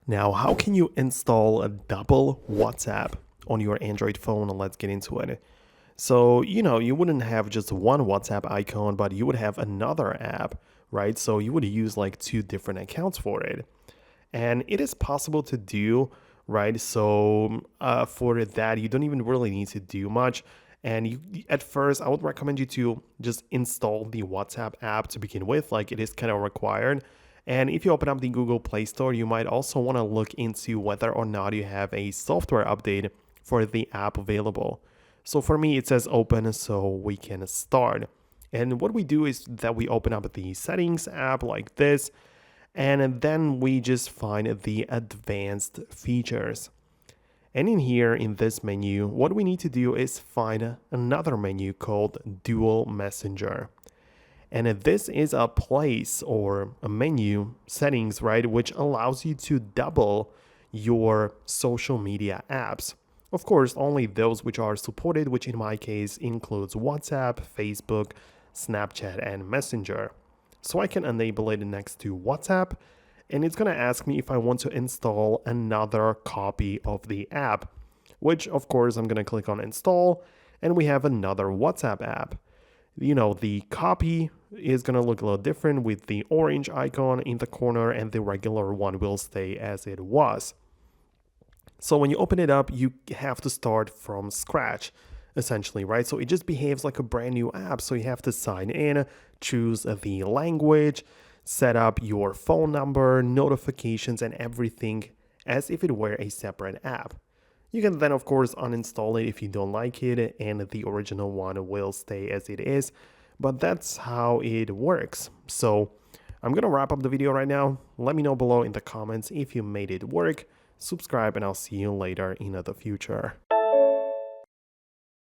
Now, how can you install a double WhatsApp on your Android phone? Let's get into it. So, you wouldn't have just one WhatsApp icon, but you would have another app, right? So you would use like two different accounts for it. And it is possible to do, right? So for that, you don't even really need to do much. And at first, I would recommend you to just install the WhatsApp app to begin with, like it is kind of required. And if you open up the Google Play Store, you might also want to look into whether or not you have a software update for the app available. So for me, it says open, so we can start. And what we do is that we open up the settings app like this, and then we just find the advanced features. And in here, in this menu, what we need to do is find another menu called Dual Messenger. And this is a place or a menu settings, right, which allows you to double your social media apps. Of course, only those which are supported, which in my case includes WhatsApp, Facebook, Snapchat, and Messenger. So I can enable it next to WhatsApp, and it's going to ask me if I want to install another copy of the app, which of course I'm going to click on install, and we have another WhatsApp app. The copy is going to look a little different with the orange icon in the corner, and the regular one will stay as it was. So when you open it up, you have to start from scratch, essentially, right? So it just behaves like a brand new app. So you have to sign in, choose the language, set up your phone number, notifications, and everything as if it were a separate app. You can then, of course, uninstall it if you don't like it, and the original one will stay as it is. But that's how it works. So I'm going to wrap up the video right now. Let me know below in the comments if you made it work. Subscribe, and I'll see you later in the future.